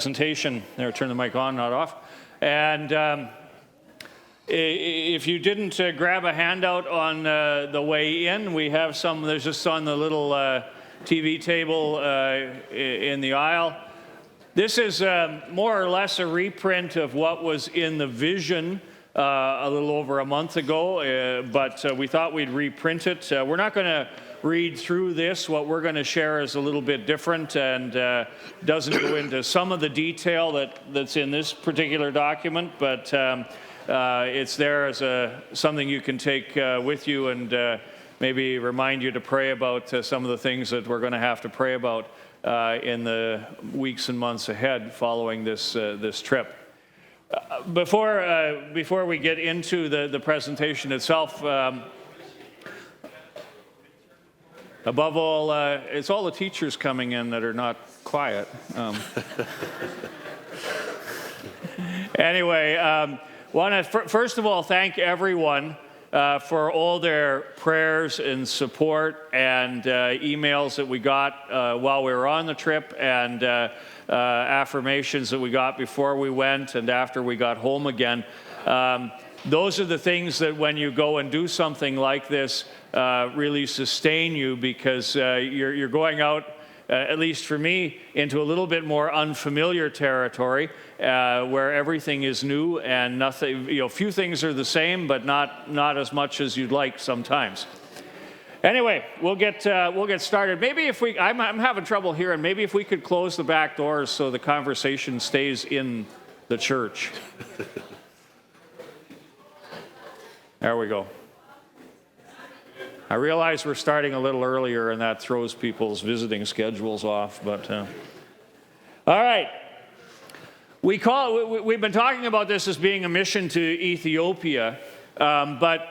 presentation. There, turn the mic on, not off. And if you didn't grab a handout on the way in, we have some, there's just on the little TV table in the aisle. This is more or less a reprint of what was in the vision a little over a month ago, but we thought we'd reprint it. We're not going to read through this. What we're going to share is a little bit different and doesn't go into some of the detail that's in this particular document, but it's there as something you can take with you and maybe remind you to pray about some of the things that we're going to have to pray about in the weeks and months ahead following this trip. Before we get into the presentation itself, above all, it's all the teachers coming in that are not quiet. Anyway, want to first of all thank everyone for all their prayers and support and emails that we got while we were on the trip and affirmations that we got before we went and after we got home again. Those are the things that when you go and do something like this really sustain you, because you're going out, at least for me, into a little bit more unfamiliar territory where everything is new and nothing, few things are the same, but not as much as you'd like sometimes. Anyway, we'll get started. Maybe if I'm having trouble here, and maybe if we could close the back doors so the conversation stays in the church. There we go. I realize we're starting a little earlier, and that throws people's visiting schedules off, but all right. We've been talking about this as being a mission to Ethiopia, but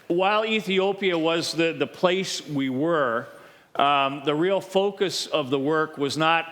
while Ethiopia was the place we were, the real focus of the work was not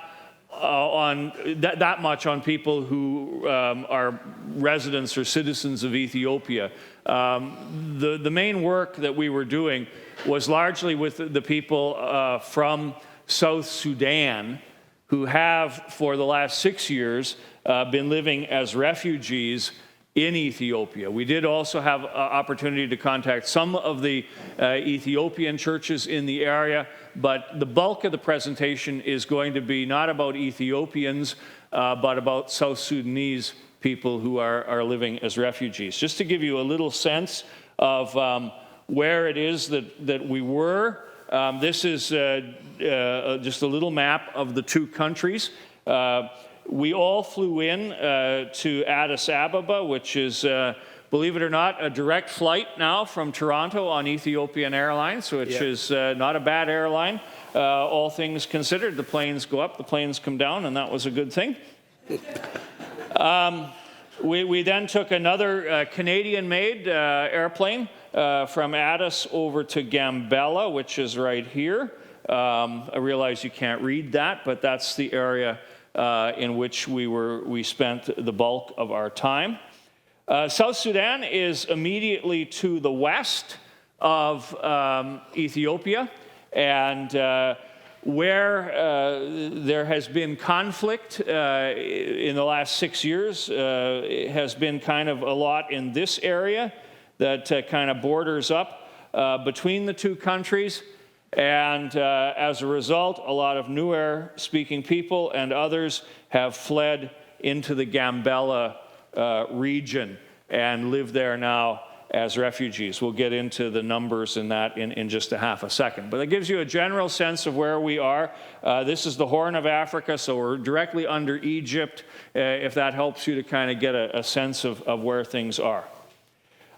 on that much on people who are residents or citizens of Ethiopia. The main work that we were doing was largely with the people from South Sudan, who have for the last 6 years been living as refugees in Ethiopia. We did also have opportunity to contact some of the Ethiopian churches in the area, but the bulk of the presentation is going to be not about Ethiopians, but about South Sudanese people who are living as refugees. Just to give you a little sense of where it is that we were, this is just a little map of the two countries. We all flew in to Addis Ababa, which is, believe it or not, a direct flight now from Toronto on Ethiopian Airlines, which is not a bad airline. All things considered, the planes go up, the planes come down, and that was a good thing. We then took another Canadian-made airplane from Addis over to Gambella, which is right here. I realize you can't read that, but that's the area in which we spent the bulk of our time. South Sudan is immediately to the west of Ethiopia, and where there has been conflict in the last 6 years, it has been kind of a lot in this area that kind of borders up between the two countries. And as a result, a lot of Nuer-speaking people and others have fled into the Gambella region and live there now as refugees. We'll get into the numbers in that in just a half a second. But it gives you a general sense of where we are. This is the Horn of Africa, so we're directly under Egypt, if that helps you to kind of get a sense of where things are.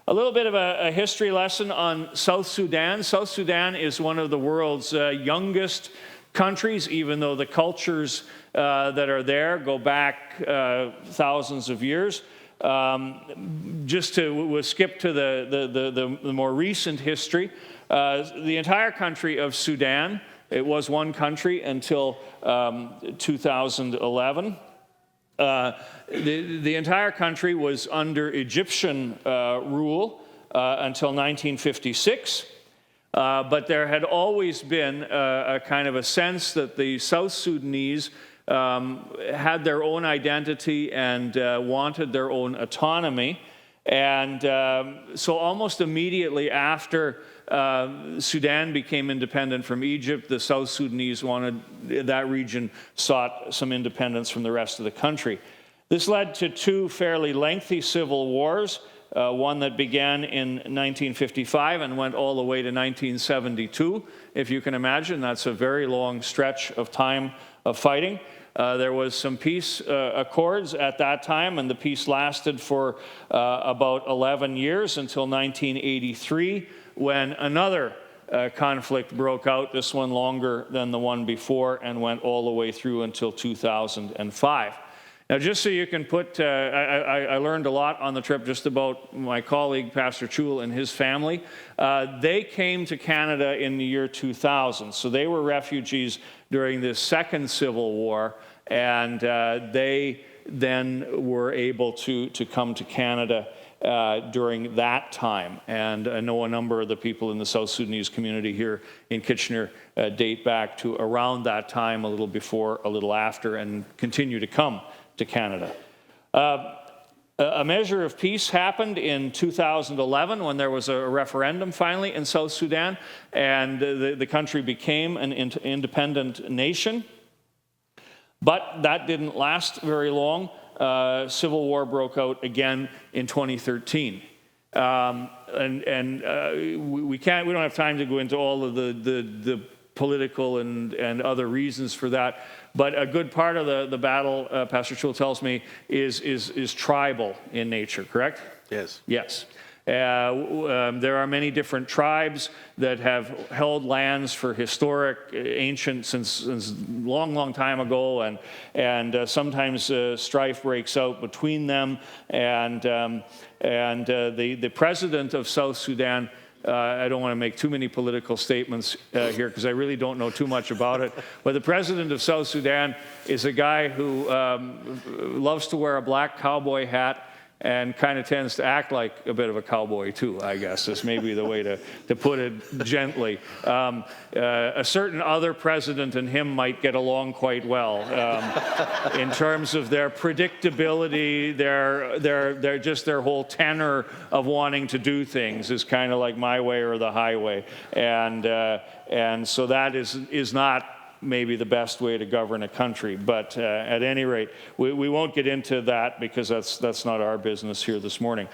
A little bit of a history lesson on South Sudan. South Sudan is one of the world's youngest countries, even though the cultures that are there go back thousands of years. We'll skip to the more recent history. The entire country of Sudan, it was one country until 2011. The entire country was under Egyptian rule until 1956, but there had always been a kind of a sense that the South Sudanese had their own identity and wanted their own autonomy. And so almost immediately after Sudan became independent from Egypt, the South Sudanese that region sought some independence from the rest of the country. This led to two fairly lengthy civil wars, one that began in 1955 and went all the way to 1972. If you can imagine, that's a very long stretch of time of fighting. There was some peace accords at that time, and the peace lasted for about 11 years until 1983, when another conflict broke out, this one longer than the one before, and went all the way through until 2005. Now, just so you can put, I learned a lot on the trip just about my colleague, Pastor Chul, and his family. They came to Canada in the year 2000, so they were refugees during the Second Civil War, and they then were able to come to Canada during that time. And I know a number of the people in the South Sudanese community here in Kitchener date back to around that time, a little before, a little after, and continue to come to Canada. A measure of peace happened in 2011 when there was a referendum finally in South Sudan, and the country became an independent nation. But that didn't last very long. Civil war broke out again in 2013. We don't have time to go into all of the political and other reasons for that. But a good part of the battle, Pastor Chul tells me, is tribal in nature, correct? Yes. Yes. There are many different tribes that have held lands for historic, ancient, since long time ago, and sometimes strife breaks out between them. And the president of South Sudan, I don't want to make too many political statements here because I really don't know too much about it, but the president of South Sudan is a guy who loves to wear a black cowboy hat and kind of tends to act like a bit of a cowboy too, I guess. This may be the way to put it gently. A certain other president and him might get along quite well in terms of their predictability, their whole tenor of wanting to do things is kind of like my way or the highway. And so that is not maybe the best way to govern a country. But at any rate, we won't get into that because that's not our business here this morning.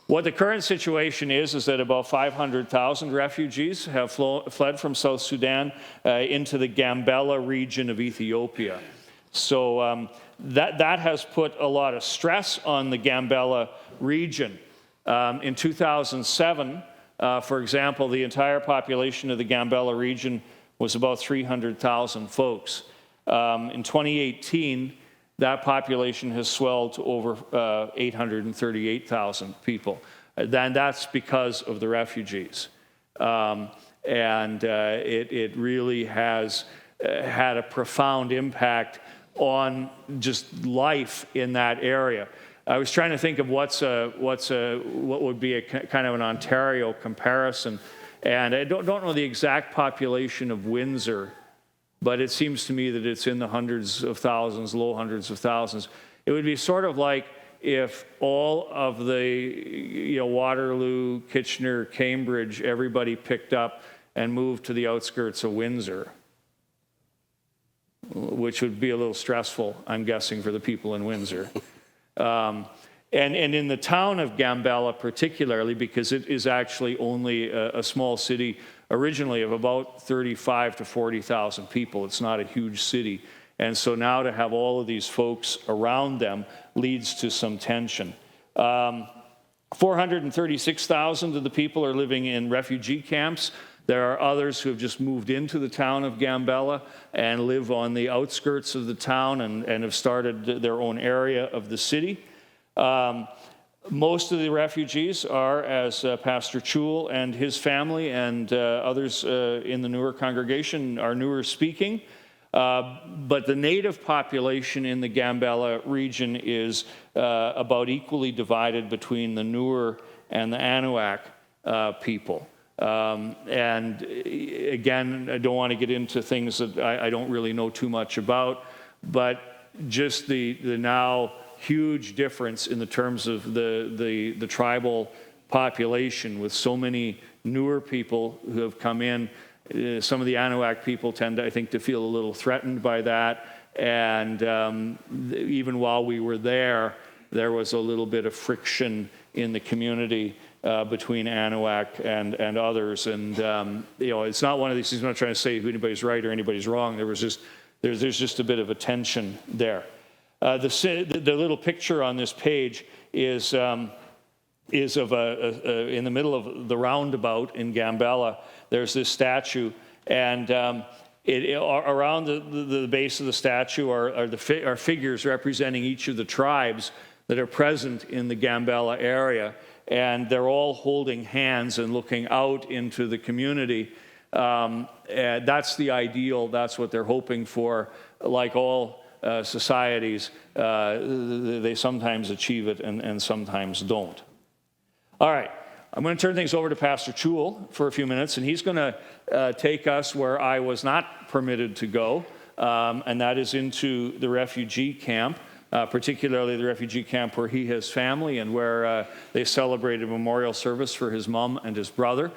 What the current situation is that about 500,000 refugees have fled from South Sudan into the Gambela region of Ethiopia. So that has put a lot of stress on the Gambela region. In 2007, for example, the entire population of the Gambela region was about 300,000 folks. In 2018, that population has swelled to over 838,000 people. Then that's because of the refugees. It really has had a profound impact on just life in that area. I was trying to think of what would be a kind of an Ontario comparison. And I don't know the exact population of Windsor, but it seems to me that it's in the hundreds of thousands, low hundreds of thousands. It would be sort of like if all of the Waterloo, Kitchener, Cambridge, everybody picked up and moved to the outskirts of Windsor, which would be a little stressful, I'm guessing, for the people in Windsor. And in the town of Gambela particularly, because it is actually only a small city originally of about 35 to 40,000 people. It's not a huge city. And so now to have all of these folks around them leads to some tension. 436,000 of the people are living in refugee camps. There are others who have just moved into the town of Gambela and live on the outskirts of the town and have started their own area of the city. Most of the refugees are, as Pastor Chul and his family and others in the newer congregation are newer speaking. But the native population in the Gambela region is about equally divided between the Nuer and the Anuak people. And again, I don't want to get into things that I don't really know too much about. but just the now huge difference in the terms of the tribal population, with so many newer people who have come in. Some of the Anahuac people tend, I think, to feel a little threatened by that. And even while we were there was a little bit of friction in the community between Anahuac and others. And it's not one of these things. I'm not trying to say who anybody's right or anybody's wrong. There's just a bit of a tension there. The little picture on this page is of in the middle of the roundabout in Gambella. There's this statue, and around the base of the statue are figures representing each of the tribes that are present in the Gambella area, and they're all holding hands and looking out into the community. And that's the ideal. That's what they're hoping for. Like all societies, they sometimes achieve it and sometimes don't. All right, I'm going to turn things over to Pastor Chul for a few minutes, and he's going to take us where I was not permitted to go, and that is into the refugee camp, particularly the refugee camp where he has family and where they celebrated a memorial service for his mom and his brother.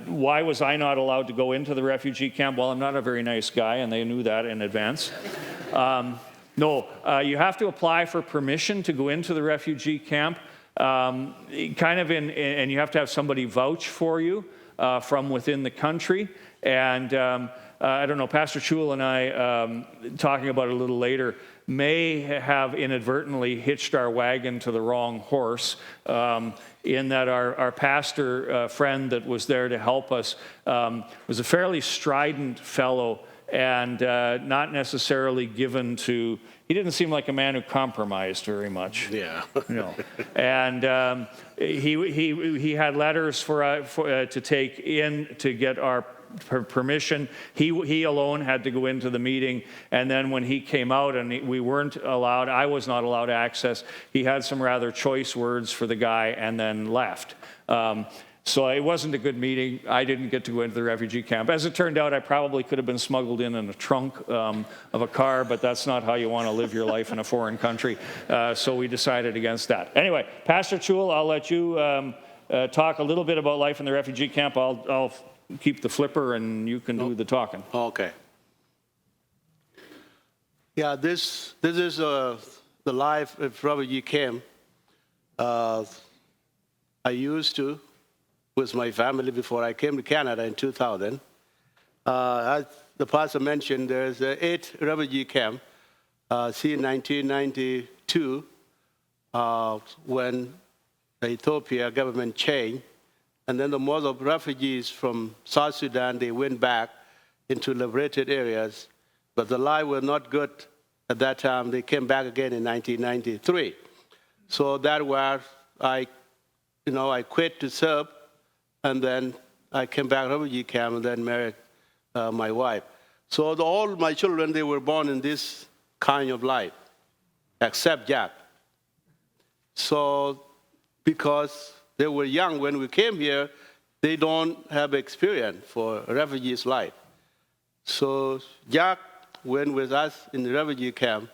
Why was I not allowed to go into the refugee camp? Well, I'm not a very nice guy, and they knew that in advance. No, you have to apply for permission to go into the refugee camp. And you have to have somebody vouch for you from within the country. And I don't know, Pastor Chul and I, talking about it a little later, may have inadvertently hitched our wagon to the wrong horse, in that our pastor friend that was there to help us was a fairly strident fellow, and not necessarily given to. He didn't seem like a man who compromised very much. Yeah. No. And he had letters to take in to get our permission. He alone had to go into the meeting, and then when he came out and we weren't allowed, I was not allowed access, he had some rather choice words for the guy and then left. So it wasn't a good meeting. I didn't get to go into the refugee camp. As it turned out, I probably could have been smuggled in a trunk of a car, but that's not how you want to live your life in a foreign country. So we decided against that. Anyway, Pastor Chul, I'll let you talk a little bit about life in the refugee camp. I'll keep the flipper and you can do the talking. Okay. Yeah, this is the life of refugee camp. I used to with my family before I came to Canada in 2000. As the pastor mentioned, there's 8 refugee camps. See, in 1992, when the Ethiopia government changed, and then the most of refugees from South Sudan, they went back into liberated areas, but the life was not good at that time. They came back again in 1993. So that was I quit to serve, and then I came back to refugee camp and then married my wife. So all my children, they were born in this kind of life, except Jack. So because they were young when we came here, they don't have experience for a refugee's life. So Jack went with us in the refugee camp.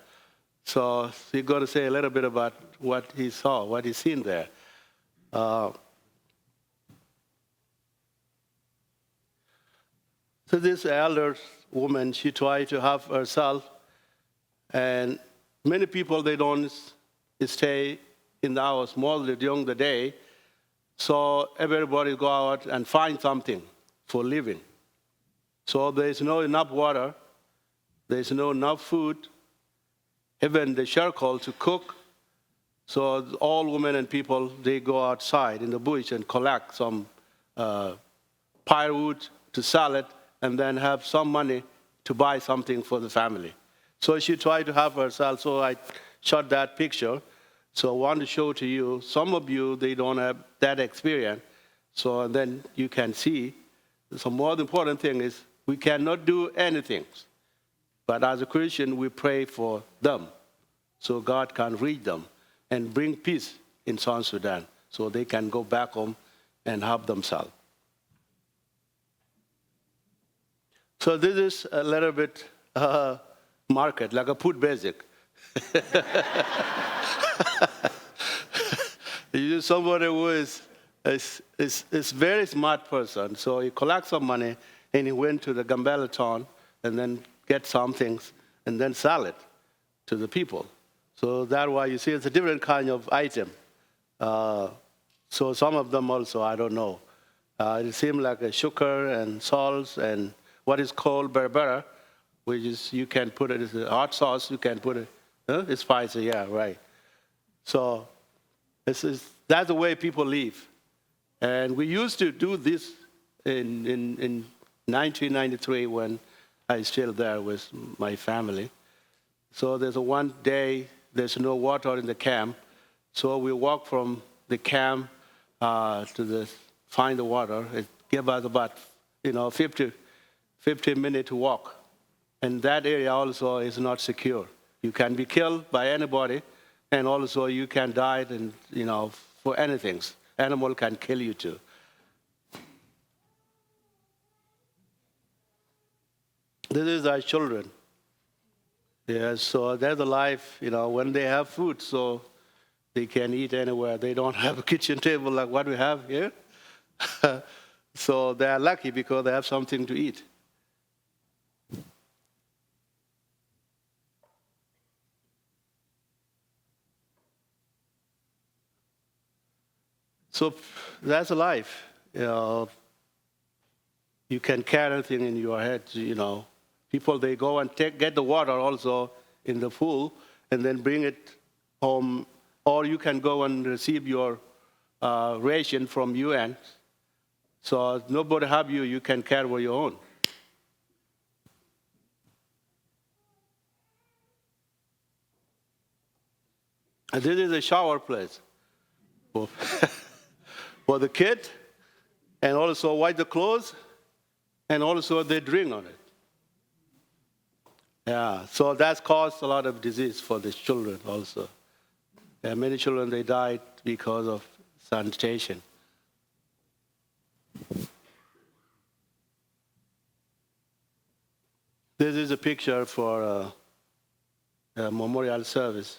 So he's going to say a little bit about what he saw, what he's seen there. So this elder woman, she tried to help herself, and many people, they don't stay in the house more during the day, so everybody go out and find something for living. So there's no enough water, there's no enough food, even the charcoal to cook. So all women and people, they go outside in the bush and collect some firewood to sell it, and then have some money to buy something for the family. So she tried to help herself, so I shot that picture. So I want to show to you, some of you, they don't have that experience, so then you can see. So more important thing is, we cannot do anything, but as a Christian, we pray for them, so God can reach them and bring peace in South Sudan, so they can go back home and help themselves. So this is a little bit market, like a food basic. Somebody who is very smart person. So he collects some money and he went to the Gambela town and then get some things and then sell it to the people. So that's why you see it's a different kind of item. So some of them also, I don't know. It seems like a sugar and salt and what is called berbera, which is you can put it as a hot sauce, you can put it, it's spicy, yeah, right. So that's the way people live. And we used to do this in 1993 when I was still there with my family. So there's one day, there's no water in the camp. So we walk from the camp to find the water. It gave us about 50 minutes to walk. And that area also is not secure. You can be killed by anybody, and also you can die and, for anything. Animal can kill you too. This is our children. Yes, so they're the life, when they have food, so they can eat anywhere. They don't have a kitchen table like what we have here. So they're lucky because they have something to eat. So that's life. You can carry anything in your head, People, they go and get the water also in the pool and then bring it home. Or you can go and receive your ration from UN. So nobody have you can carry your own. And this is a shower place for the kid, and also wipe the clothes, and also they drink on it. Yeah, so that's caused a lot of disease for the children also. Yeah, many children, they died because of sanitation. This is a picture for a memorial service.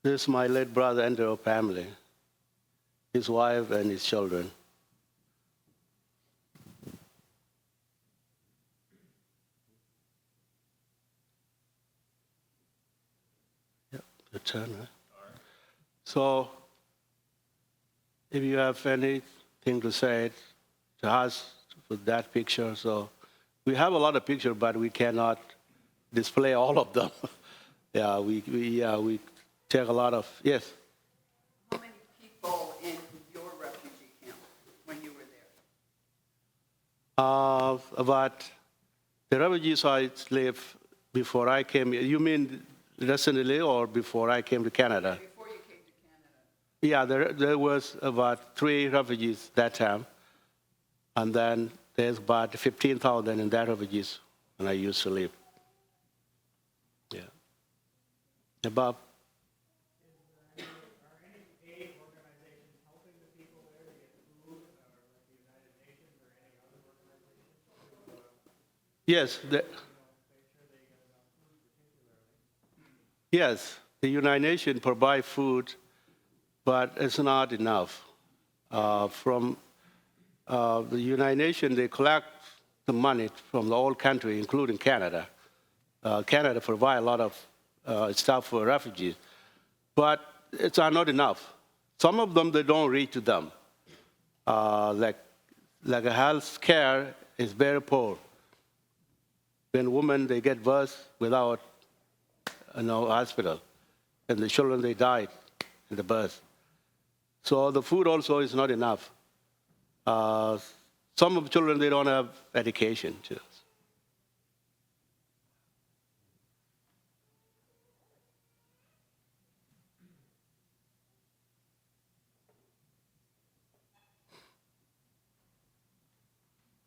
This is my late brother Andrew family, his wife and his children. Yep, your turn, right? So, if you have anything to say to us with that picture, so we have a lot of pictures, but we cannot display all of them. Yeah, we take a lot of, yes. How many people in your refugee camp when you were there? About the refugees I lived before I came here. You mean recently or before I came to Canada? Before you came to Canada. Yeah, there was about 3 refugees that time. And then there's about 15,000 in that refugees when I used to live. Yeah. About. Yes, yes, the United Nations provide food, but it's not enough. From the United Nations, they collect the money from the whole country, including Canada. Canada provide a lot of stuff for refugees, but it's not enough. Some of them, they don't reach to them. Like a health care is very poor. When women, they get birth without hospital, and the children, they died in the birth. So the food also is not enough. Some of the children, they don't have education too.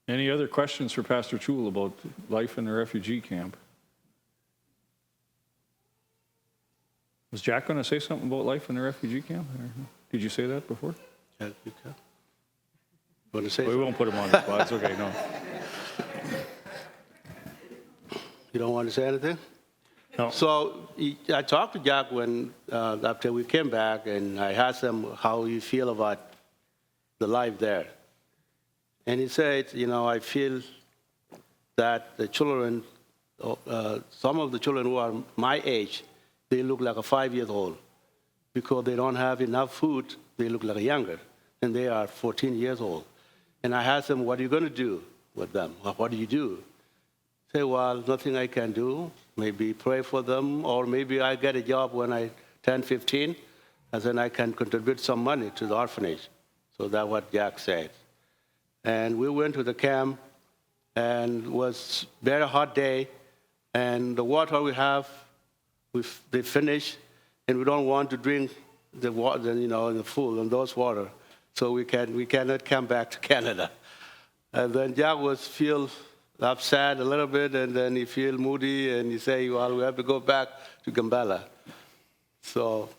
Any other questions for Pastor Chul about life in the refugee camp? Was Jack going to say something about life in the refugee camp? Or did you say that before? Yeah, you can. Want to say We something? won't put him on the spot. It's okay, no. You don't want to say anything? No. So I talked to Jack when after we came back, and I asked him how you feel about the life there. And he said, I feel that the children, some of the children who are my age, they look like a 5 years old. Because they don't have enough food, they look like younger, and they are 14 years old. And I asked them, what are you going to do with them? What do you do? Say, well, nothing I can do. Maybe pray for them, or maybe I get a job when I turn 15, and then I can contribute some money to the orphanage. So that's what Jack said. And we went to the camp, and it was a very hot day, and the water we have, they finished, and we don't want to drink the water, the food and those water, so we cannot come back to Canada. And then Jack feel upset a little bit, and then he feel moody, and he say, well, we have to go back to Gambela. So,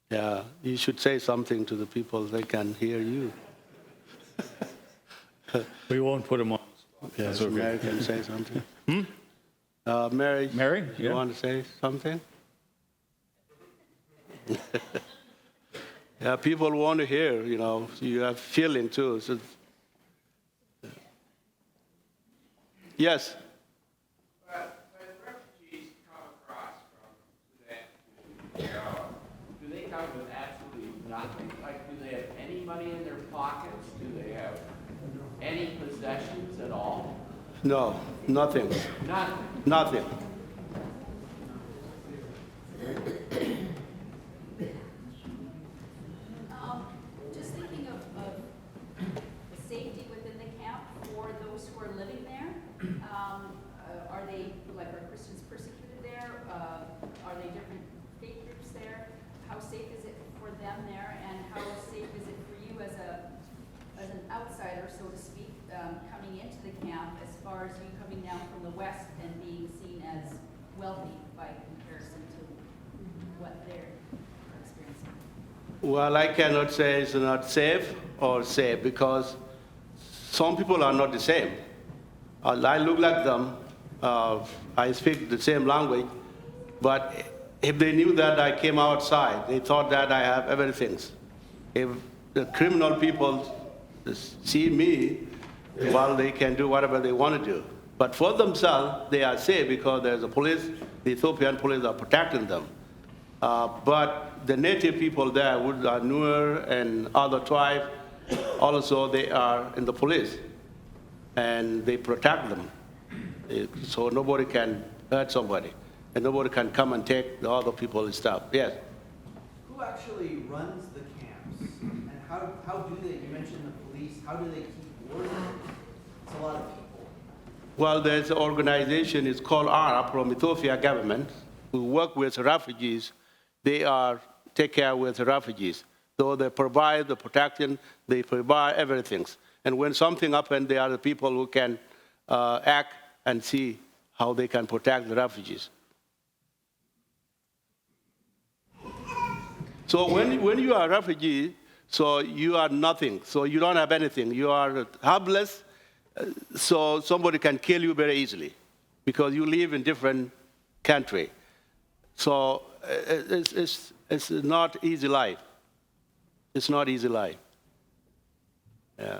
yeah, you should say something to the people, they can hear you. We won't put him on. Yes, okay. Mary can say something. Mary, Mary? you Yeah. want to say something? Yeah, people want to hear, you have feeling too. So, yes. When refugees come across from Sudan, do they come with absolutely nothing? Like, do they have any money in their pockets? Do they have any possessions at all? No, nothing. Nothing. Nothing. Just thinking of the safety within the camp for those who are living there. Are they, are Christians persecuted there? Are they different faith groups there? How safe is it for them there? And how safe is it for you as an outsider, so to speak, coming into the camp, as far as you coming down from the West and being seen as wealthy by comparison to what they're experiencing? Well, I cannot say it's not safe or safe because some people are not the same. I look like them. I speak the same language, but if they knew that I came outside, they thought that I have everything. If the criminal people see me, well, they can do whatever they want to do. But for themselves, they are safe because there's a police, the Ethiopian police are protecting them. But the native people there, who are Nuer and other tribes, also they are in the police, and they protect them. So nobody can hurt somebody, and nobody can come and take the other people's stuff. Yes? Who actually runs the camps? And how do they, you mentioned the police, how do they keep order? It's a lot of people. Well, there's an organization, it's called ARAP from Ethiopia government, who work with refugees. They take care with the refugees. So they provide the protection, they provide everything. And when something happens, they are the people who can act and see how they can protect the refugees. So when you are a refugee, so you are nothing. So you don't have anything. You are helpless. So somebody can kill you very easily because you live in different country. So it's not easy life. It's not easy life. Yeah.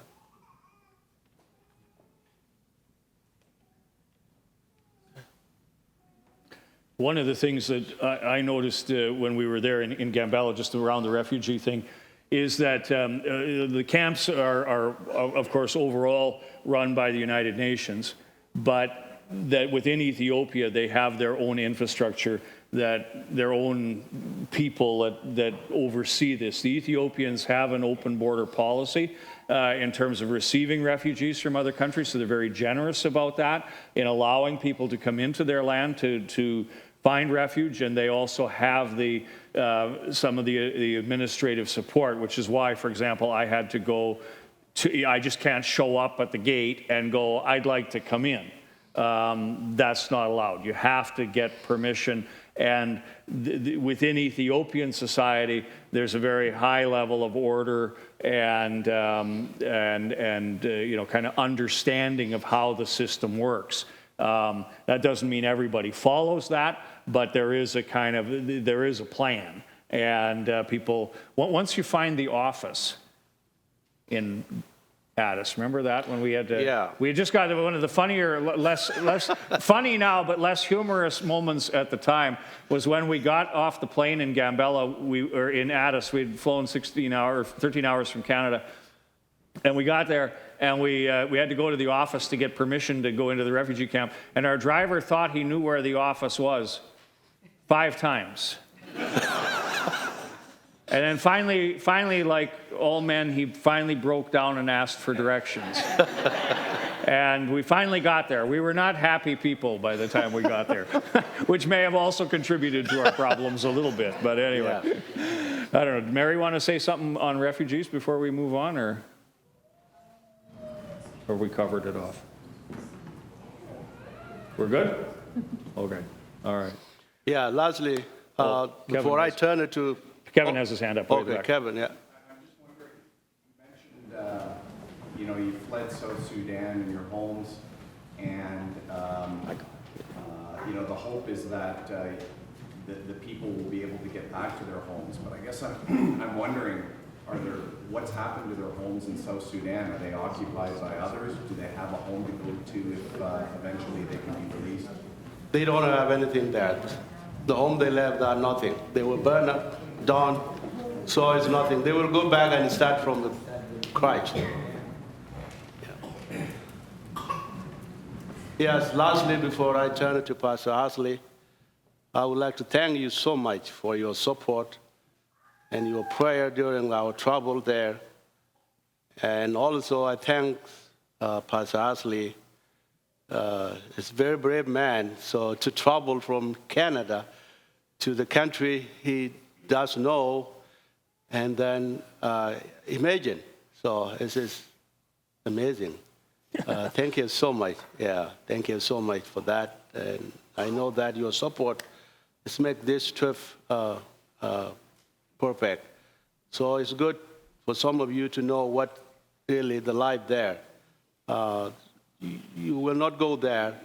One of the things that I noticed when we were there in Gambela, just around the refugee thing, is that the camps are, of course, overall run by the United Nations, but that within Ethiopia, they have their own infrastructure, that their own people that oversee this. The Ethiopians have an open border policy in terms of receiving refugees from other countries, so they're very generous about that in allowing people to come into their land to find refuge, and they also have some of the administrative support, which is why, for example, I had to go to, I just can't show up at the gate and go, I'd like to come in. That's not allowed. You have to get permission And within Ethiopian society, there's a very high level of order and kind of understanding of how the system works. That doesn't mean everybody follows that, but there is a plan. And people, once you find the office in Addis, remember that when we had to? Yeah. We had just got one of the funnier, less funny now, but less humorous moments at the time was when we got off the plane in Gambella. We were in Addis. We'd flown 13 hours from Canada, and we got there, and we had to go to the office to get permission to go into the refugee camp. And our driver thought he knew where the office was 5 times. And then finally, like all men, he finally broke down and asked for directions. And we finally got there. We were not happy people by the time we got there, which may have also contributed to our problems a little bit. But anyway, yeah. I don't know. Mary, want to say something on refugees before we move on, or we covered it off? We're good? Okay. All right. Yeah, lastly, before I turn it to... Kevin has his hand up. Okay, Kevin, yeah. I'm just wondering, you mentioned, you fled South Sudan and your homes, and, the hope is that the people will be able to get back to their homes. But I guess I'm wondering, what's happened to their homes in South Sudan? Are they occupied by others? Do they have a home to go to if eventually they can be released? They don't have anything there. The home they left are nothing. They were burned up, done, so it's nothing. They will go back and start from the Christ. Yeah. Yes, lastly, before I turn it to Pastor Hasley, I would like to thank you so much for your support and your prayer during our trouble there. And also I thank Pastor Hasley. He's a very brave man, so to travel from Canada to the country he does know, and then imagine. So this is amazing. Thank you so much. Yeah, thank you so much for that. And I know that your support has made this trip perfect. So it's good for some of you to know what really the life there. You will not go there,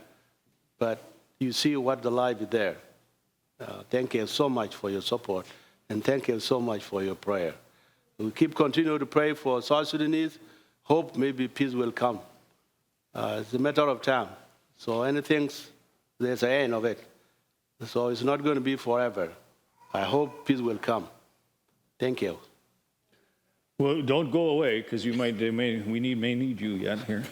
but you see what the life is there. Thank you so much for your support, and thank you so much for your prayer. We continue to pray for South Sudanese. Hope maybe peace will come. It's a matter of time. So anything, there's an end of it. So it's not going to be forever. I hope peace will come. Thank you. Well, don't go away, because we may need you yet here.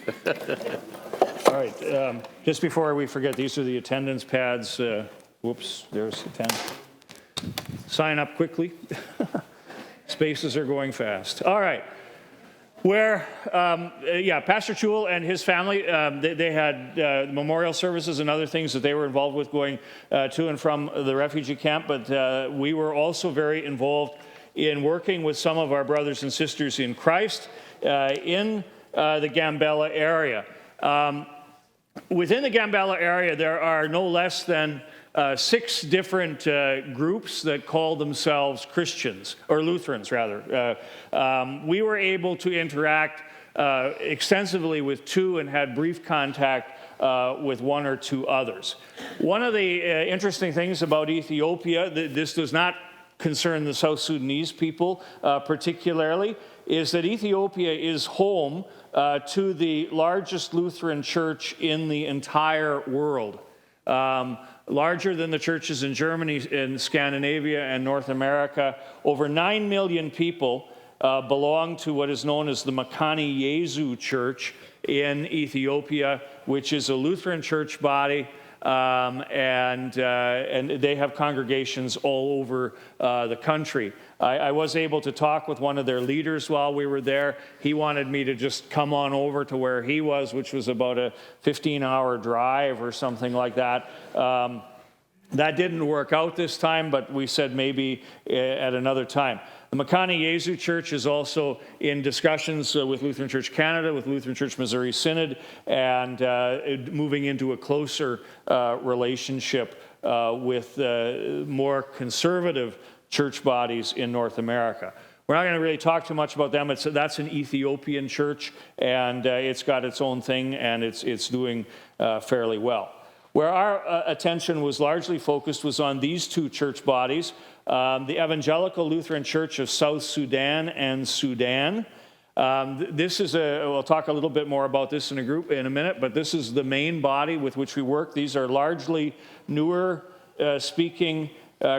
All right. Just before we forget, these are the attendance pads. Whoops, there's the 10. Sign up quickly. Spaces are going fast. All right. Pastor Chul and his family, they had memorial services and other things that they were involved with going to and from the refugee camp, but we were also very involved in working with some of our brothers and sisters in Christ in the Gambella area. Within the Gambella area, there are no less than 6 different groups that call themselves Christians, or Lutherans, rather. We were able to interact extensively with 2 and had brief contact with 1 or 2 others. One of the interesting things about Ethiopia, this does not concern the South Sudanese people particularly, is that Ethiopia is home to the largest Lutheran church in the entire world. Larger than the churches in Germany, in Scandinavia, and North America. Over 9 million people belong to what is known as the Makani Yezu Church in Ethiopia, which is a Lutheran church body, and they have congregations all over the country. I was able to talk with one of their leaders while we were there. He wanted me to just come on over to where he was, which was about a 15-hour drive or something like that. That didn't work out this time, but we said maybe at another time. The Makani Yezu Church is also in discussions with Lutheran Church Canada, with Lutheran Church Missouri Synod, and moving into a closer relationship with more conservative church bodies in North America. We're not going to really talk too much about them. That's an Ethiopian church, and it's got its own thing, and it's doing fairly well. Where our attention was largely focused was on these two church bodies, the Evangelical Lutheran Church of South Sudan and Sudan. This is we'll talk a little bit more about this in a minute, but this is the main body with which we work. These are largely newer speaking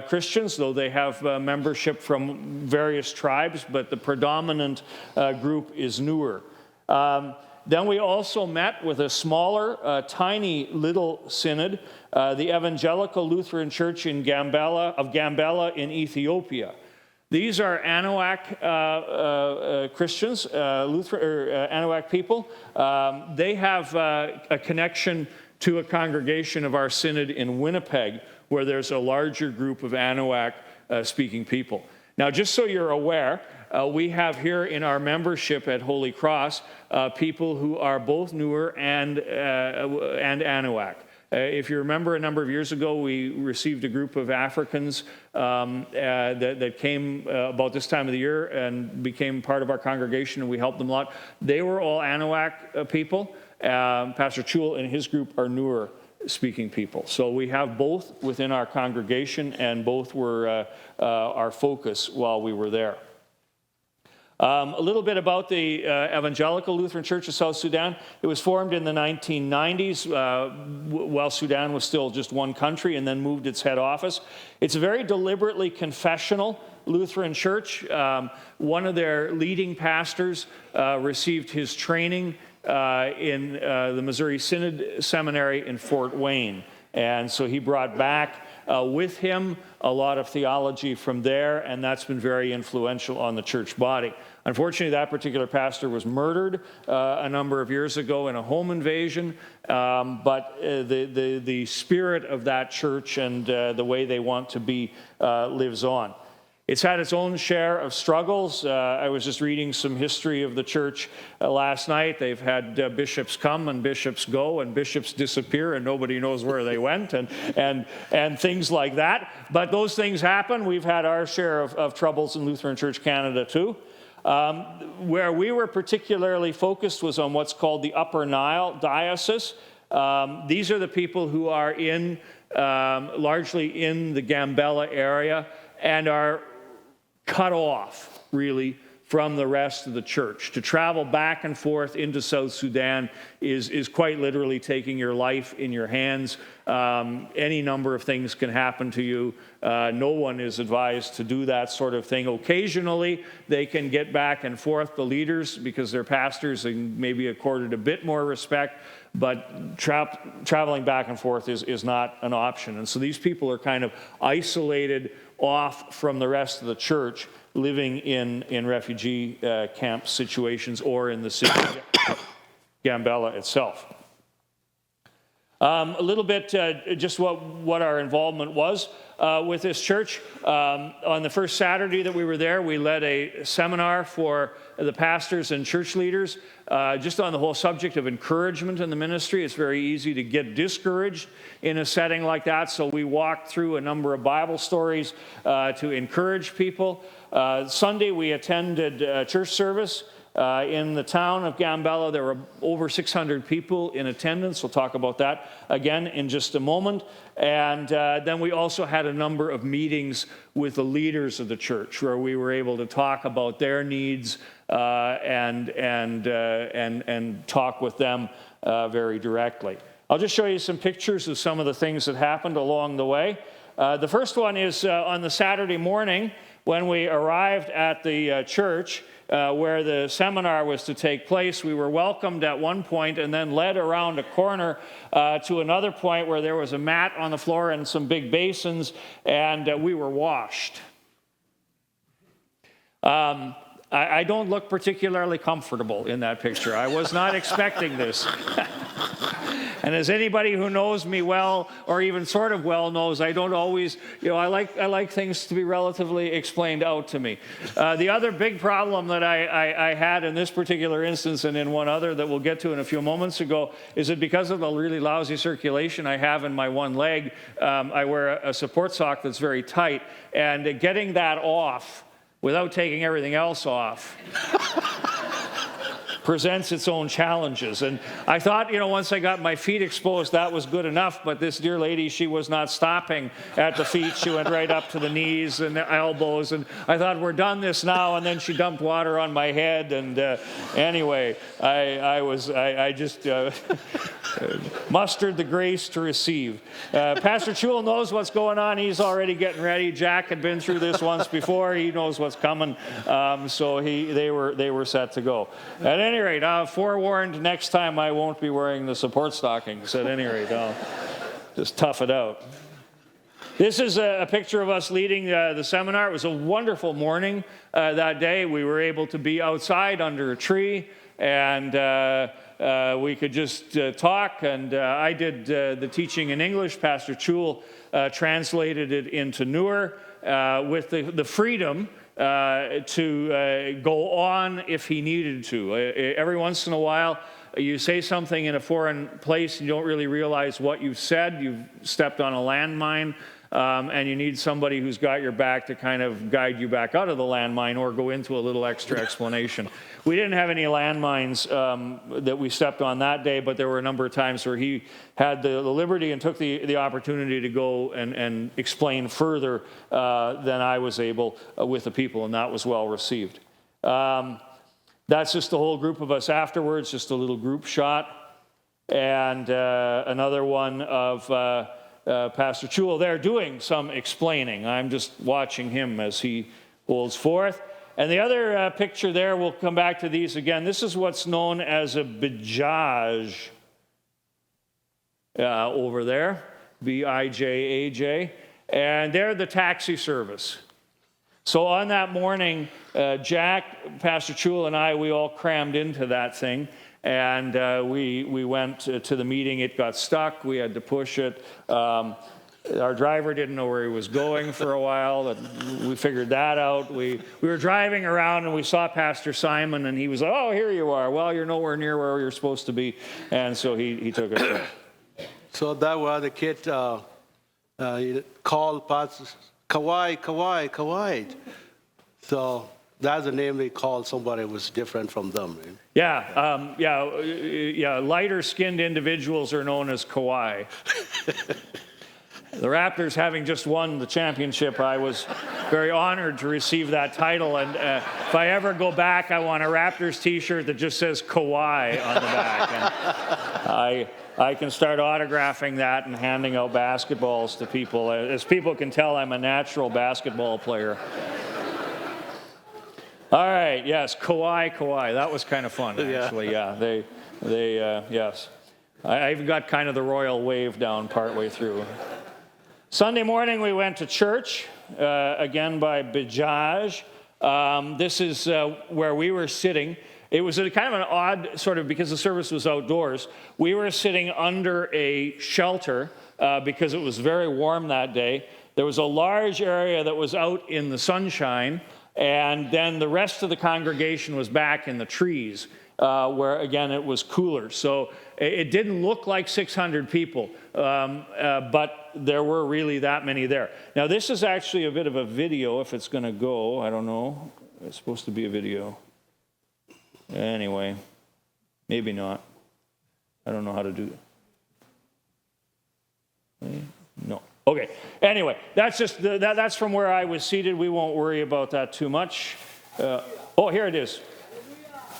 Christians, though they have membership from various tribes, but the predominant group is newer. Then we also met with a smaller, tiny little synod, the Evangelical Lutheran Church in Gambela in Ethiopia. These are Anuak Christians, Anuak people. They have a connection to a congregation of our synod in Winnipeg, where there's a larger group of Anuak speaking people. Now, just so you're aware, we have here in our membership at Holy Cross people who are both newer and Anuak. If you remember, a number of years ago, we received a group of Africans that came about this time of the year and became part of our congregation, and we helped them a lot. They were all Anuak people. Pastor Chul and his group are newer speaking people. So we have both within our congregation, and both were our focus while we were there. A little bit about the Evangelical Lutheran Church of South Sudan. It was formed in the 1990s while Sudan was still just one country, and then moved its head office. It's a very deliberately confessional Lutheran church. One of their leading pastors received his training in the Missouri Synod Seminary in Fort Wayne. And so he brought back with him a lot of theology from there, and that's been very influential on the church body. Unfortunately, that particular pastor was murdered a number of years ago in a home invasion, but the spirit of that church and the way they want to be lives on. It's had its own share of struggles. I was just reading some history of the church last night. They've had bishops come and bishops go, and bishops disappear, and nobody knows where they went, and things like that. But those things happen. We've had our share of troubles in Lutheran Church Canada too. Where we were particularly focused was on what's called the Upper Nile Diocese. These are the people who are largely in the Gambela area and are cut off, really, from the rest of the church. To travel back and forth into South Sudan is quite literally taking your life in your hands. Any number of things can happen to you. No one is advised to do that sort of thing. Occasionally, they can get back and forth, the leaders, because they're pastors and maybe accorded a bit more respect, but traveling back and forth is not an option. And so these people are kind of isolated off from the rest of the church, living in refugee camp situations or in the city of Gambela itself. A little bit just what our involvement was with this church. On the first Saturday that we were there, we led a seminar for the pastors and church leaders just on the whole subject of encouragement in the ministry. It's very easy to get discouraged in a setting like that, so we walked through a number of Bible stories to encourage people. Sunday, we attended church service. In the town of Gambela, there were over 600 people in attendance. We'll talk about that again in just a moment. And then we also had a number of meetings with the leaders of the church where we were able to talk about their needs and talk with them very directly. I'll just show you some pictures of some of the things that happened along the way. The first one is on the Saturday morning when we arrived at the church. Where the seminar was to take place. We were welcomed at one point and then led around a corner to another point where there was a mat on the floor and some big basins, and we were washed. I don't look particularly comfortable in that picture. I was not expecting this. And as anybody who knows me well, or even sort of well, knows, I don't always, I like things to be relatively explained out to me. The other big problem that I had in this particular instance, and in one other that we'll get to in a few moments ago, is that because of the really lousy circulation I have in my one leg, I wear a support sock that's very tight, and getting that off without taking everything else off presents its own challenges. And I thought, once I got my feet exposed, that was good enough. But this dear lady, she was not stopping at the feet. She went right up to the knees and the elbows. And I thought, we're done this now. And then she dumped water on my head. And anyway, I just mustered the grace to receive. Pastor Chul knows what's going on. He's already getting ready. Jack had been through this once before. He knows what's coming. So they were set to go. At any rate, forewarned, next time I won't be wearing the support stockings. At any rate, I'll just tough it out. This is a picture of us leading the seminar. It was a wonderful morning that day. We were able to be outside under a tree, and we could just talk. And I did the teaching in English. Pastor Chul translated it into Nuer with the freedom to go on if he needed to. Every once in a while, you say something in a foreign place and you don't really realize what you've said. You've stepped on a landmine, and you need somebody who's got your back to kind of guide you back out of the landmine or go into a little extra explanation. We didn't have any landmines that we stepped on that day, but there were a number of times where he had the liberty and took the opportunity to go and explain further than I was able with the people, and that was well received. That's just the whole group of us afterwards, just a little group shot. And another one of Pastor Chul there doing some explaining. I'm just watching him as he holds forth. And the other picture there, we'll come back to these again. This is what's known as a bijaj over there, B-I-J-A-J. And they're the taxi service. So on that morning, Jack, Pastor Chul, and we all crammed into that thing. And we went to the meeting. It got stuck. We had to push it. Our driver didn't know where he was going for a while. We figured that out. We were driving around and we saw Pastor Simon, and he was like, "Oh, here you are. Well, you're nowhere near where you're supposed to be." And so he took us there. So that was the kid called Pastor Kawhi. So that's the name they called somebody who was different from them. Right? Yeah. Lighter-skinned individuals are known as Kawhi. The Raptors, having just won the championship, I was very honored to receive that title. And if I ever go back, I want a Raptors T-shirt that just says Kawhi on the back. And I can start autographing that and handing out basketballs to people. As people can tell, I'm a natural basketball player. All right, yes, Kawhi. That was kind of fun, actually. Yeah, they yes. I even got kind of the royal wave down partway through. Sunday morning, we went to church, again by Bijaj. This is where we were sitting. It was a kind of an odd sort of, because the service was outdoors, we were sitting under a shelter because it was very warm that day. There was a large area that was out in the sunshine, and then the rest of the congregation was back in the trees, where, again, it was cooler. So it didn't look like 600 people, but there were really that many there. Now, this is actually a bit of a video, if it's going to go. I don't know. It's supposed to be a video. Anyway, maybe not. I don't know how to do it. No. Okay. Anyway, that's just that's from where I was seated. We won't worry about that too much. Oh, here it is.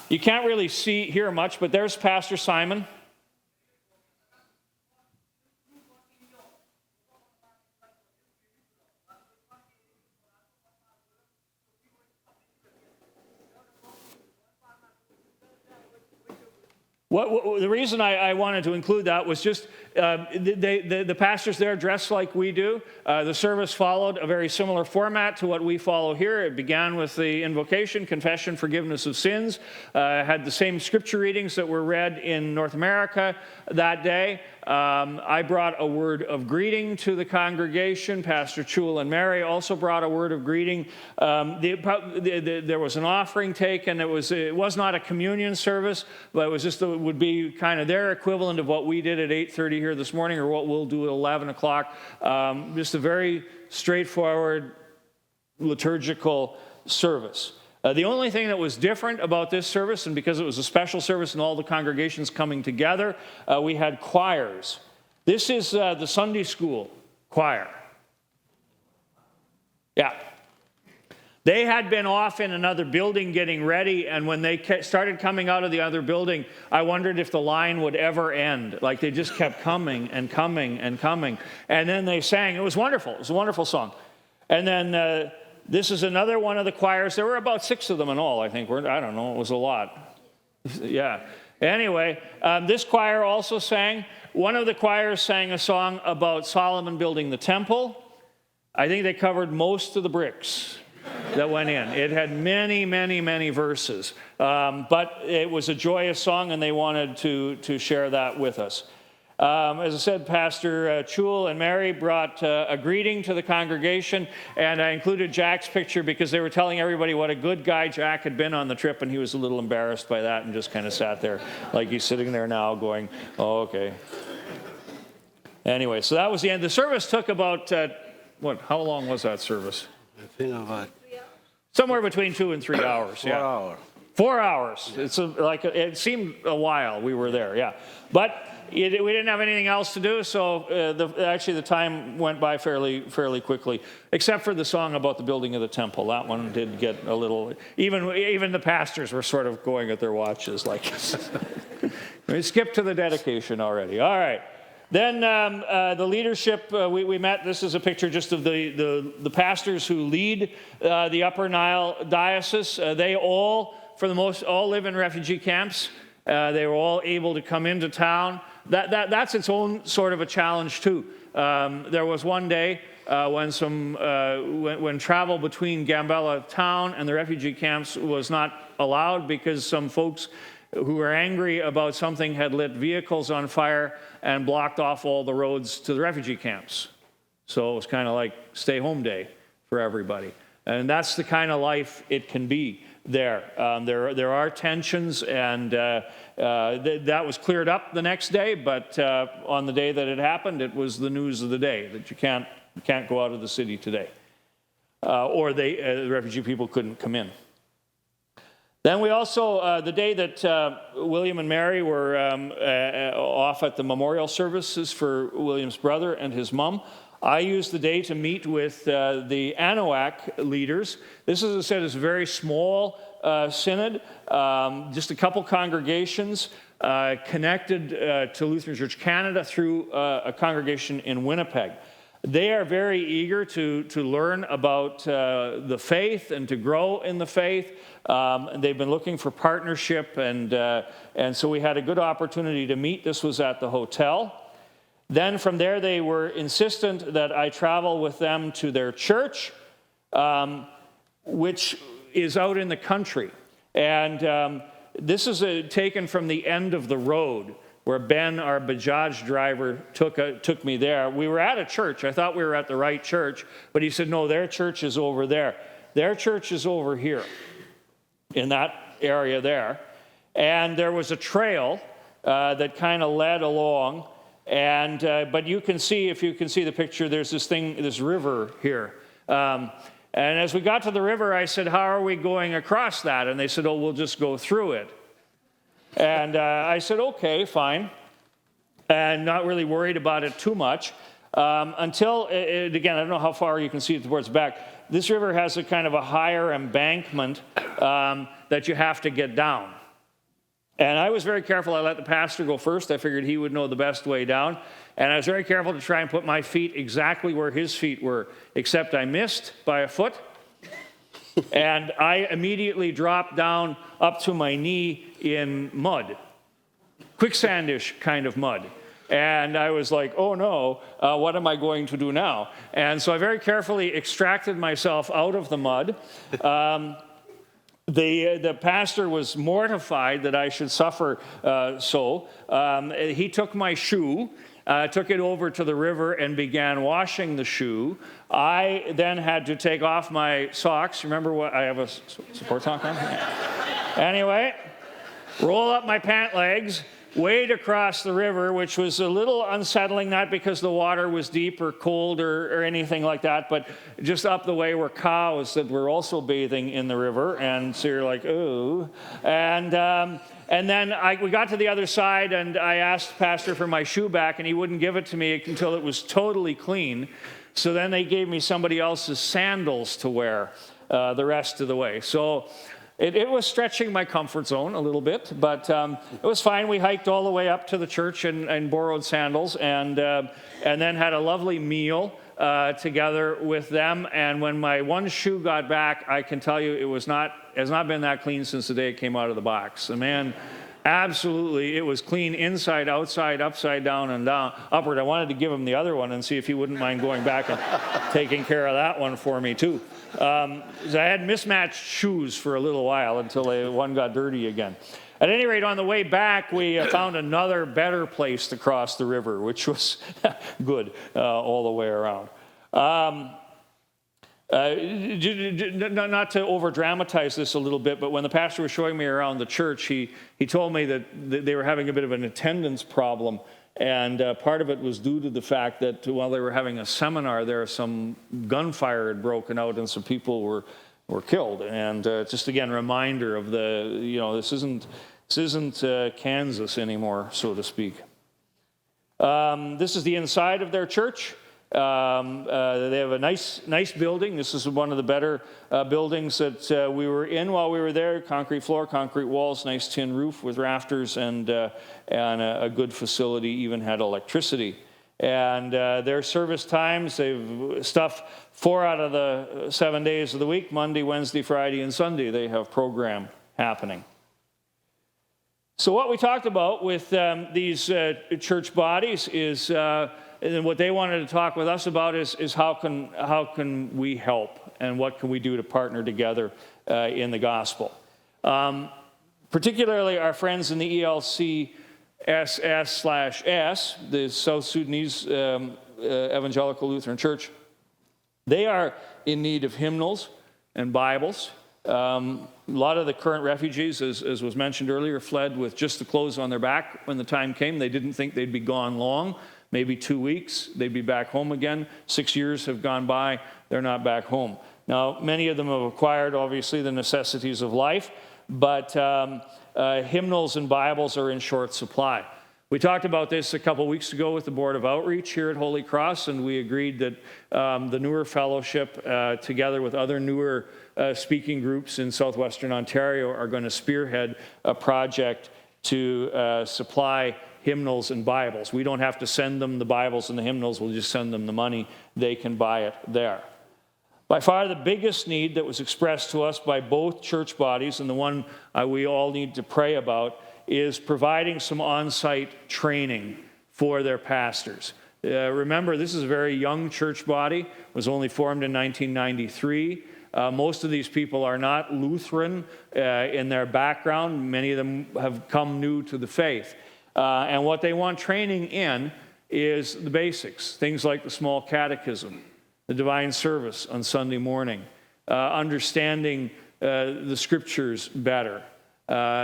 You can't really hear much, but there's Pastor Simon. The reason I wanted to include that was just the pastors there dressed like we do. The service followed a very similar format to what we follow here. It began with the invocation, confession, forgiveness of sins. Had the same scripture readings that were read in North America that day. I brought a word of greeting to the congregation. Pastor Chul and Mary also brought a word of greeting. There was an offering taken. It was not a communion service, but it was just would be kind of their equivalent of what we did at 8:30 here this morning, or what we'll do at 11 o'clock. Just a very straightforward liturgical service. The only thing that was different about this service, and because it was a special service and all the congregations coming together, we had choirs. This is the Sunday school choir. Yeah. They had been off in another building getting ready, and when they started coming out of the other building, I wondered if the line would ever end. Like, they just kept coming and coming and coming. And then they sang. It was wonderful. It was a wonderful song. And then this is another one of the choirs. There were about 6 of them in all, I think. I don't know. It was a lot. Yeah. Anyway, this choir also sang. One of the choirs sang a song about Solomon building the temple. I think they covered most of the bricks that went in. It had many, many, many verses. But it was a joyous song, and they wanted to share that with us. As I said, Pastor Chul and Mary brought a greeting to the congregation, and I included Jack's picture because they were telling everybody what a good guy Jack had been on the trip, and he was a little embarrassed by that and just kind of sat there like he's sitting there now going, oh, okay. Anyway, so that was the end. The service took about, how long was that service? I think about Somewhere between 2 and 3 hours. 4 hours. 4 hours. It seemed a while we were there, yeah. But we didn't have anything else to do, so actually the time went by fairly quickly, except for the song about the building of the temple. That one did get a little, even the pastors were sort of going at their watches, like, we skipped to the dedication already. All right. Then the leadership, we met. This is a picture just of the pastors who lead the Upper Nile Diocese. They all, for the most, all live in refugee camps. They were all able to come into town. That's its own sort of a challenge too. There was one day when travel between Gambella town and the refugee camps was not allowed because some folks who were angry about something had lit vehicles on fire and blocked off all the roads to the refugee camps. So it was kind of like stay home day for everybody. And that's the kind of life it can be there. There are tensions, and that was cleared up the next day, but on the day that it happened, it was the news of the day that you can't go out of the city today. Or the refugee people couldn't come in. Then we also, the day that William and Mary were off at the memorial services for William's brother and his mom, I used the day to meet with the Anahuac leaders. This, as I said, is a very small synod, just a couple congregations connected to Lutheran Church Canada through a congregation in Winnipeg. They are very eager to learn about the faith and to grow in the faith. They've been looking for partnership, and so we had a good opportunity to meet. This was at the hotel. Then from there, they were insistent that I travel with them to their church, which is out in the country. And this is taken from the end of the road, where Ben, our Bajaj driver, took me there. We were at a church. I thought we were at the right church, but he said, no, their church is over there. Their church is over here, in that area there. And there was a trail that kind of led along. And but you can see, if you can see the picture, there's this river here. And as we got to the river, I said, how are we going across that? And they said, oh, we'll just go through it. And I said, okay, fine. And not really worried about it too much. Until, again, I don't know how far you can see it towards the back. This river has a kind of a higher embankment that you have to get down. And I was very careful. I let the pastor go first. I figured he would know the best way down. And I was very careful to try and put my feet exactly where his feet were, except I missed by a foot. And I immediately dropped down up to my knee in mud, quicksandish kind of mud. And I was like, oh no, what am I going to do now? And so I very carefully extracted myself out of the mud. The pastor was mortified that I should suffer so. He took my shoe, took it over to the river and began washing the shoe. I then had to take off my socks. Remember what? I have a support sock on? Anyway, roll up my pant legs, wade across the river, which was a little unsettling, not because the water was deep or cold or anything like that, but just up the way were cows that were also bathing in the river. And so you're like, ooh. And then we got to the other side, and I asked the pastor for my shoe back, and he wouldn't give it to me until it was totally clean. So then they gave me somebody else's sandals to wear the rest of the way. So it was stretching my comfort zone a little bit, but it was fine. We hiked all the way up to the church and borrowed sandals, and then had a lovely meal together with them. And when my one shoe got back, I can tell you it has not been that clean since the day it came out of the box. And man, absolutely, it was clean inside, outside, upside down, and down, upward. I wanted to give him the other one and see if he wouldn't mind going back and taking care of that one for me too. So I had mismatched shoes for a little while until one got dirty again. At any rate, on the way back, we found another better place to cross the river, which was good all the way around. Not to over-dramatize this a little bit, but when the pastor was showing me around the church, he told me that they were having a bit of an attendance problem, and part of it was due to the fact that while they were having a seminar there, some gunfire had broken out and some people were killed. And just again, reminder of this isn't Kansas anymore, so to speak. This is the inside of their church. They have a nice building. This is one of the better buildings that we were in while we were there. Concrete floor, concrete walls, nice tin roof with rafters, and a good facility, even had electricity. And their service times, they've stuff 4 out of the 7 days of the week, Monday, Wednesday, Friday, and Sunday. They have program happening. So what we talked about with these church bodies is, and what they wanted to talk with us about is how can we help, and what can we do to partner together in the gospel. Particularly our friends in the ELCSS/S, the South Sudanese Evangelical Lutheran Church, they are in need of hymnals and Bibles. A lot of the current refugees, as was mentioned earlier, fled with just the clothes on their back when the time came. They didn't think they'd be gone long, maybe 2 weeks. They'd be back home again. 6 years have gone by. They're not back home. Now, many of them have acquired, obviously, the necessities of life, but hymnals and Bibles are in short supply. We talked about this a couple weeks ago with the Board of Outreach here at Holy Cross, and we agreed that the newer fellowship, together with other newer speaking groups in southwestern Ontario, are going to spearhead a project to supply hymnals and Bibles. We don't have to send them the Bibles and the hymnals, we'll just send them the money. They can buy it there. By far the biggest need that was expressed to us by both church bodies, and the one we all need to pray about, is providing some on-site training for their pastors. Remember, this is a very young church body. It was only formed in 1993. Most of these people are not Lutheran in their background. Many of them have come new to the faith. And what they want training in is the basics, things like the small catechism, the divine service on Sunday morning, understanding the scriptures better,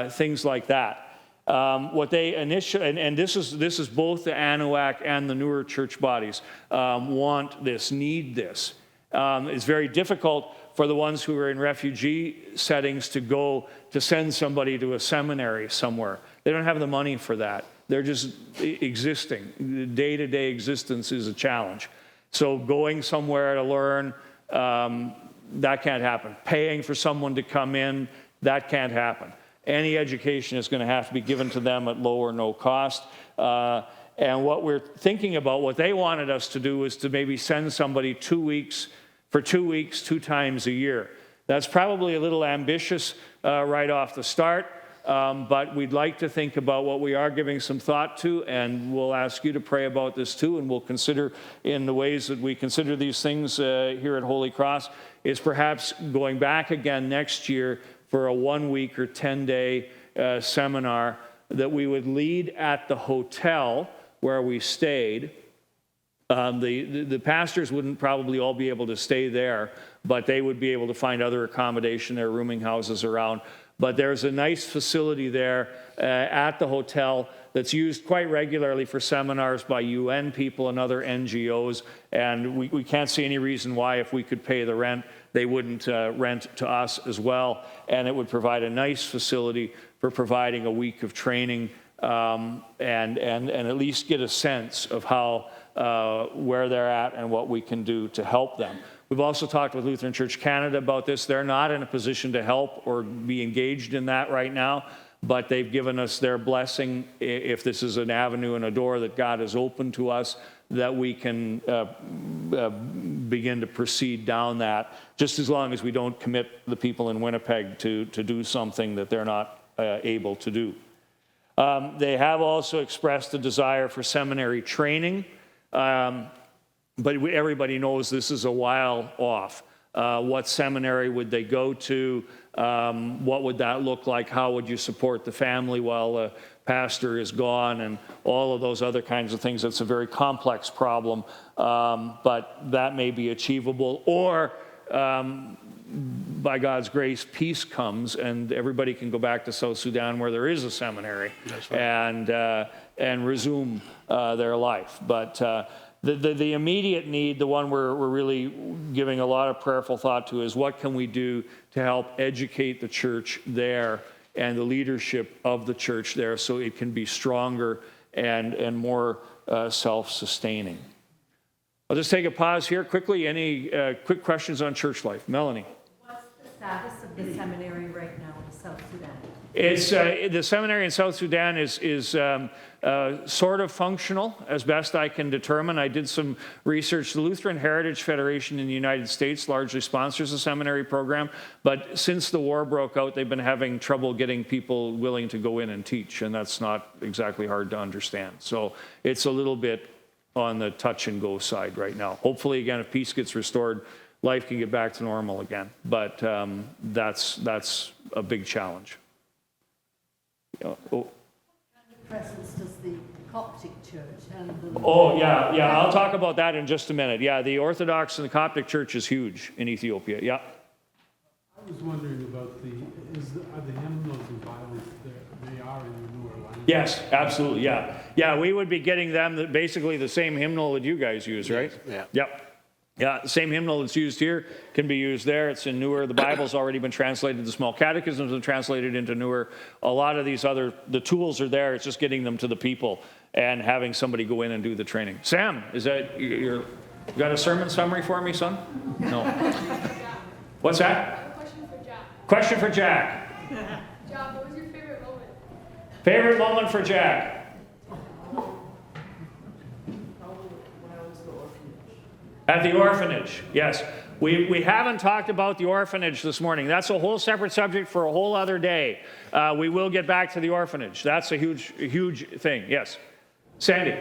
things like that. What they initially, and this is both the Anuak and the newer church bodies want this, need this. It's very difficult for the ones who are in refugee settings to send somebody to a seminary somewhere. They don't have the money for that. They're just existing. Day-to-day existence is a challenge. So going somewhere to learn, that can't happen. Paying for someone to come in, that can't happen. Any education is going to have to be given to them at low or no cost. And what we're thinking about, what they wanted us to do, is to maybe send somebody 2 weeks, for 2 weeks, 2 times a year. That's probably a little ambitious right off the start, but we'd like to think about what we are giving some thought to, and we'll ask you to pray about this too, and we'll consider in the ways that we consider these things here at Holy Cross, is perhaps going back again next year for a 1-week or 10-day seminar that we would lead at the hotel where we stayed. The pastors wouldn't probably all be able to stay there, but they would be able to find other accommodation. There are rooming houses around. But there's a nice facility there at the hotel that's used quite regularly for seminars by UN people and other NGOs. And we can't see any reason why, if we could pay the rent, they wouldn't rent to us as well. And it would provide a nice facility for providing a week of training and at least get a sense of how where they're at and what we can do to help them. We've also talked with Lutheran Church Canada about this. They're not in a position to help or be engaged in that right now, but they've given us their blessing if this is an avenue and a door that God has opened to us, that we can begin to proceed down that, just as long as we don't commit the people in Winnipeg to do something that they're not able to do. They have also expressed a desire for seminary training. But everybody knows this is a while off. What seminary would they go to? What would that look like? How would you support the family while the pastor is gone? And all of those other kinds of things. It's a very complex problem, but that may be achievable. Or, by God's grace, peace comes and everybody can go back to South Sudan where there is a seminary. That's right. And resume their life. But the immediate need, the one we're really giving a lot of prayerful thought to, is what can we do to help educate the church there and the leadership of the church there so it can be stronger and more self-sustaining. I'll just take a pause here quickly. Any quick questions on church life? Melanie. What's the status of the seminary right now in South Sudan? It's the seminary in South Sudan is sort of functional, as best I can determine. I did some research. The Lutheran Heritage Federation in the United States largely sponsors the seminary program, but since the war broke out, they've been having trouble getting people willing to go in and teach, and that's not exactly hard to understand. So it's a little bit on the touch and go side right now. Hopefully, again, if peace gets restored, life can get back to normal again. But that's a big challenge. What kind of presence does the Coptic Church and the... Oh, yeah, I'll talk about that in just a minute. Yeah, the Orthodox and the Coptic Church is huge in Ethiopia, yeah. I was wondering about are the hymnals and Bibles there? They are in the newer language? Yes, absolutely, yeah. Yeah, we would be getting them basically the same hymnal that you guys use, right? Yeah. Yep. Yeah, the same hymnal that's used here can be used there. It's in newer. The Bible's already been translated. The small catechisms have been translated into newer. A lot of these the tools are there. It's just getting them to the people and having somebody go in and do the training. Sam, is that you got a sermon summary for me, son? No. What's that? Question for Jack. Question for Jack. Jack, what was your favorite moment? Favorite moment for Jack? At the orphanage, yes. We haven't talked about the orphanage this morning. That's a whole separate subject for a whole other day. We will get back to the orphanage. That's a huge thing, yes. Sandy?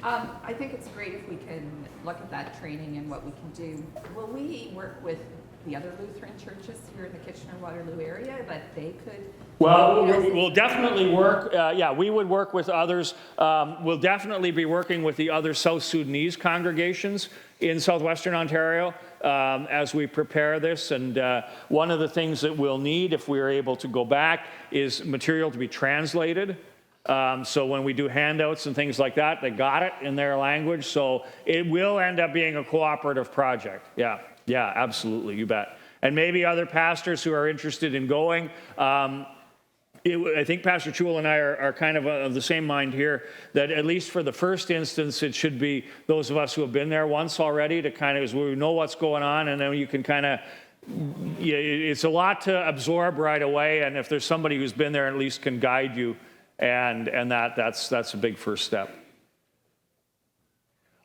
I think it's great if we can look at that training and what we can do. Will we work with the other Lutheran churches here in the Kitchener-Waterloo area that they could... Well, we'll definitely work, we would work with others. We'll definitely be working with the other South Sudanese congregations in southwestern Ontario as we prepare this. And one of the things that we'll need if we're able to go back is material to be translated. So when we do handouts and things like that, they got it in their language. So it will end up being a cooperative project. Yeah, absolutely, you bet. And maybe other pastors who are interested in going. I think Pastor Chewell and I are kind of the same mind here, that at least for the first instance, it should be those of us who have been there once already to kind of, as we know what's going on, and then you can kind of, it's a lot to absorb right away, and if there's somebody who's been there, at least can guide you, and that's a big first step.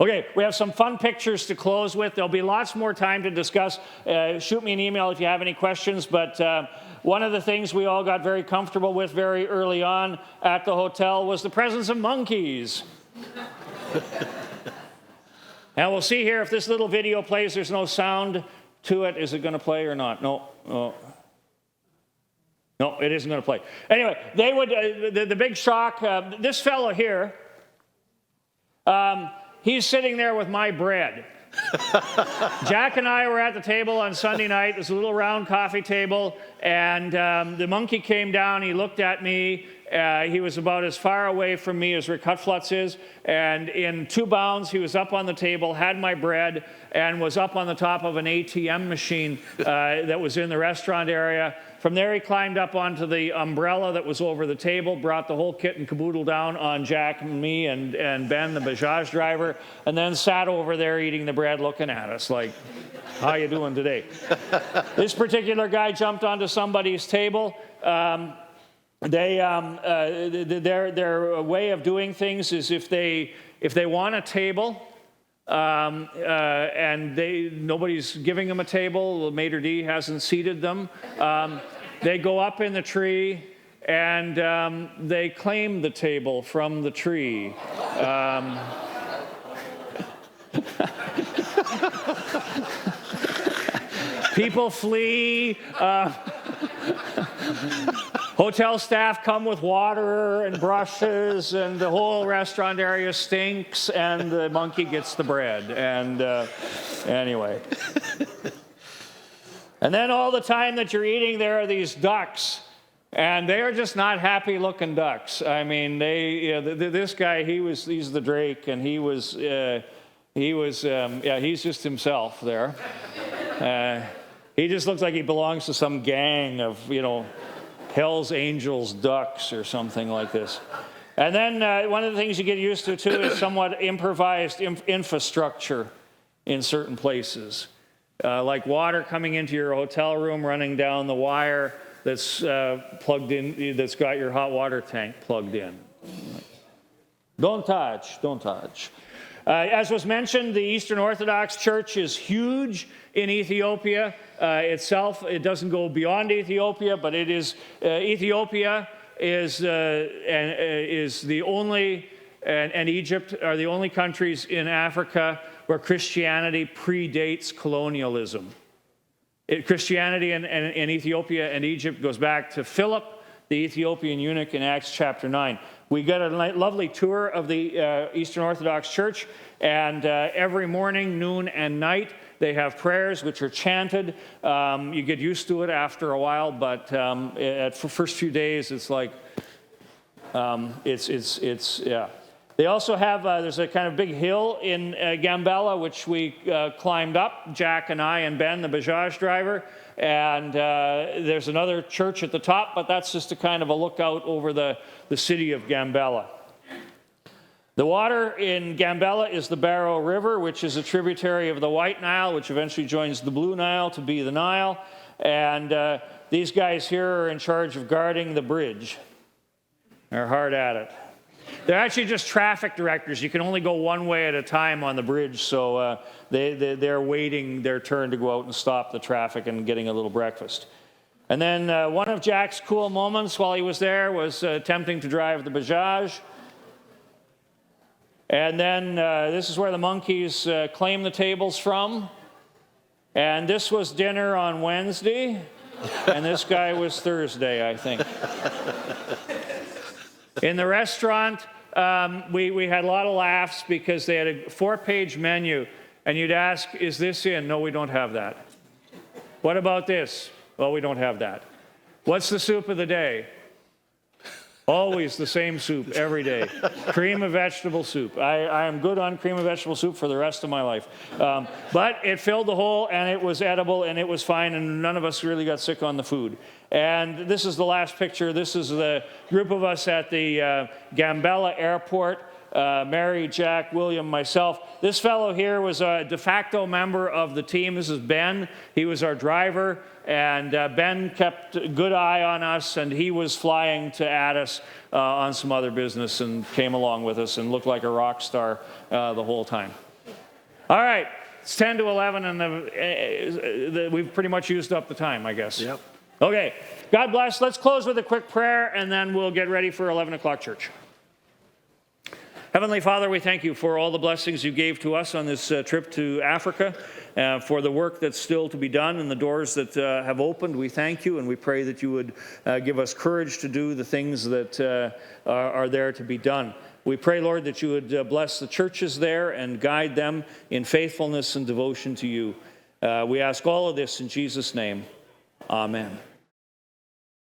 Okay, we have some fun pictures to close with. There'll be lots more time to discuss. Shoot me an email if you have any questions. But one of the things we all got very comfortable with very early on at the hotel was the presence of monkeys. And we'll see here if this little video plays. There's no sound to it. Is it going to play or not? No. No, it isn't going to play. Anyway, they would, the big shock, this fellow here, he's sitting there with my bread. Jack and I were at the table on Sunday night. It was a little round coffee table, and the monkey came down. He looked at me. He was about as far away from me as Rick Hutflutz is, and in 2 bounds, he was up on the table, had my bread, and was up on the top of an ATM machine that was in the restaurant area. From there, he climbed up onto the umbrella that was over the table, brought the whole kit and caboodle down on Jack and me and Ben, the Bajaj driver, and then sat over there eating the bread, looking at us like, how you doing today? This particular guy jumped onto somebody's table. Their way of doing things is if they want a table, and nobody's giving them a table, the maitre d' hasn't seated them, they go up in the tree and they claim the table from the tree. People flee. Hotel staff come with water and brushes, and the whole restaurant area stinks, and the monkey gets the bread. And anyway. And then all the time that you're eating, there are these ducks, and they are just not happy-looking ducks. I mean, this guy, he's the Drake, and he's just himself there. He just looks like he belongs to some gang of, Hell's Angels ducks or something like this. And then one of the things you get used to, too, is somewhat improvised infrastructure in certain places. Like water coming into your hotel room, running down the wire that's plugged in, that's got your hot water tank plugged in. Don't touch. As was mentioned, the Eastern Orthodox Church is huge in Ethiopia itself. It doesn't go beyond Ethiopia, but it is Ethiopia is the only, and Egypt are the only countries in Africa where Christianity predates colonialism. Christianity in Ethiopia and Egypt goes back to Philip, the Ethiopian eunuch, in Acts chapter 9. We got a lovely tour of the Eastern Orthodox Church, and every morning, noon, and night, they have prayers which are chanted. You get used to it after a while, but for first few days, it's like, yeah. They also have, there's a kind of big hill in Gambella, which we climbed up, Jack and I and Ben, the Bajaj driver. And there's another church at the top, but that's just a kind of a lookout over the city of Gambella. The water in Gambella is the Barrow River, which is a tributary of the White Nile, which eventually joins the Blue Nile to be the Nile. And these guys here are in charge of guarding the bridge. They're hard at it. They're actually just traffic directors. You can only go one way at a time on the bridge, so they're waiting their turn to go out and stop the traffic and getting a little breakfast. And then one of Jack's cool moments while he was there was attempting to drive the Bajaj. And then this is where the monkeys claim the tables from. And this was dinner on Wednesday, and this guy was Thursday, I think. In the restaurant, we had a lot of laughs because they had a 4-page menu, and you'd ask, is this in? No, we don't have that. What about this? Well, we don't have that. What's the soup of the day? Always the same soup every day. Cream of vegetable soup. I am good on cream of vegetable soup for the rest of my life. But it filled the hole, and it was edible, and it was fine, and none of us really got sick on the food. And this is the last picture. This is the group of us at the Gambella airport. Mary, Jack, William, myself. This fellow here was a de facto member of the team. This is Ben. He was our driver. And Ben kept a good eye on us, and he was flying to Addis on some other business and came along with us and looked like a rock star the whole time. All right, it's 10 to 11, and we've pretty much used up the time, I guess. Yep. Okay, God bless. Let's close with a quick prayer, and then we'll get ready for 11 o'clock church. Heavenly Father, we thank you for all the blessings you gave to us on this trip to Africa, for the work that's still to be done and the doors that have opened. We thank you, and we pray that you would give us courage to do the things that are there to be done. We pray, Lord, that you would bless the churches there and guide them in faithfulness and devotion to you. We ask all of this in Jesus' name. Amen.